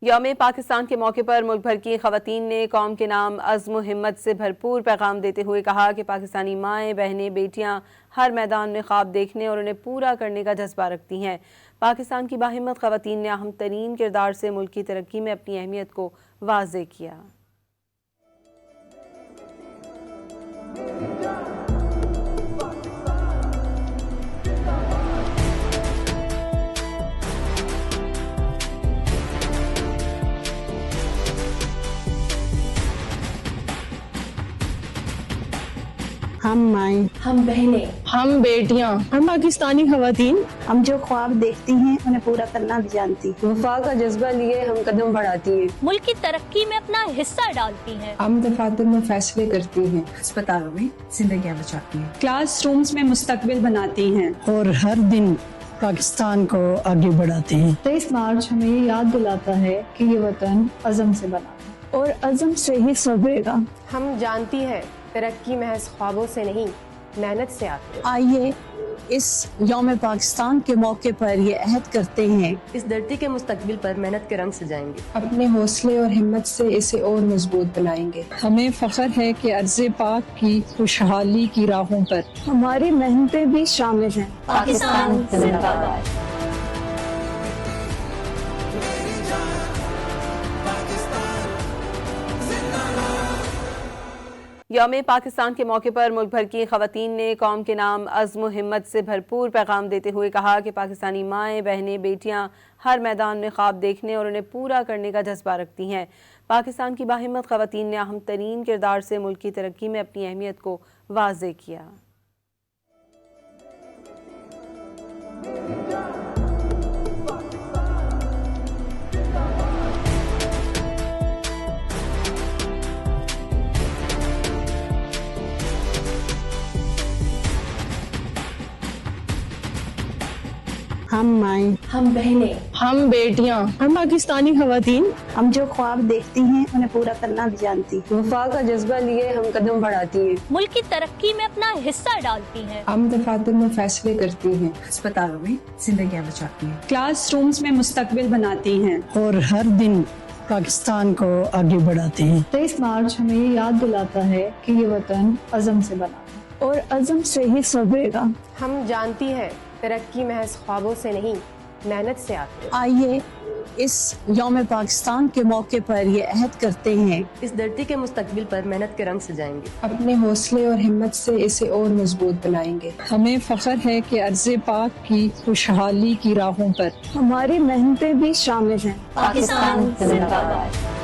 یوم پاکستان کے موقع پر ملک بھر کی خواتین نے قوم کے نام عزم و ہمت سے بھرپور پیغام دیتے ہوئے کہا کہ پاکستانی مائیں، بہنیں، بیٹیاں ہر میدان میں خواب دیکھنے اور انہیں پورا کرنے کا جذبہ رکھتی ہیں۔ پاکستان کی باہمت خواتین نے اہم ترین کردار سے ملک کی ترقی میں اپنی اہمیت کو واضح کیا۔ ہم مائیں، ہم بہنیں، ہم بیٹیاں، ہم پاکستانی خواتین، ہم جو خواب دیکھتی ہیں انہیں پورا کرنا بھی جانتی ہیں۔ وفا کا جذبہ لیے ہم قدم بڑھاتی ہیں، ملک کی ترقی میں اپنا حصہ ڈالتی ہیں، ہم دفاتر میں فیصلے کرتی ہیں، ہسپتالوں میں زندگیاں بچاتی ہیں، کلاس رومز میں مستقبل بناتی ہیں اور ہر دن پاکستان کو آگے بڑھاتے ہیں۔ 23 مارچ ہمیں یہ یاد دلاتا ہے کہ یہ وطن عزم سے بنا ہے اور عزم سے ہی سبرے گا۔ ہم جانتی ہیں ترقی محض خوابوں سے نہیں، محنت سے آتی ہے۔ آئیے اس یوم پاکستان کے موقع پر یہ عہد کرتے ہیں، اس دھرتی کے مستقبل پر محنت کے رنگ سجائیں گے، اپنے حوصلے اور ہمت سے اسے اور مضبوط بنائیں گے۔ ہمیں فخر ہے کہ ارض پاک کی خوشحالی کی راہوں پر ہماری محنتیں بھی شامل ہیں۔ پاکستان زندہ باد۔ یوم پاکستان کے موقع پر ملک بھر کی خواتین نے قوم کے نام عزم و ہمت سے بھرپور پیغام دیتے ہوئے کہا کہ پاکستانی مائیں، بہنیں، بیٹیاں ہر میدان میں خواب دیکھنے اور انہیں پورا کرنے کا جذبہ رکھتی ہیں۔ پاکستان کی باہمت خواتین نے اہم ترین کردار سے ملک کی ترقی میں اپنی اہمیت کو واضح کیا۔ ہم مائیں، ہم بہنیں، ہم بیٹیاں، ہم پاکستانی خواتین، ہم جو خواب دیکھتی ہیں انہیں پورا کرنا بھی جانتی ہیں۔ وفا کا جذبہ لیے ہم قدم بڑھاتی ہیں، ملک کی ترقی میں اپنا حصہ ڈالتی ہیں، ہم دفاتر میں فیصلے کرتی ہیں، ہسپتالوں میں زندگیاں بچاتی ہیں، کلاس رومز میں مستقبل بناتی ہیں اور ہر دن پاکستان کو آگے بڑھاتے ہیں۔ 23 مارچ ہمیں یہ یاد دلاتا ہے کہ یہ وطن عزم سے بنا ہے اور عزم سے ہی سبرے گا۔ ہم جانتی ہیں ترقی محض خوابوں سے نہیں، محنت سے آتی ہے۔ آئیے اس یوم پاکستان کے موقع پر یہ عہد کرتے ہیں، اس دھرتی کے مستقبل پر محنت کے رنگ سجائیں گے، اپنے حوصلے اور ہمت سے اسے اور مضبوط بنائیں گے۔ ہمیں فخر ہے کہ ارض پاک کی خوشحالی کی راہوں پر ہماری محنتیں بھی شامل ہیں۔ پاکستان زندہ باد۔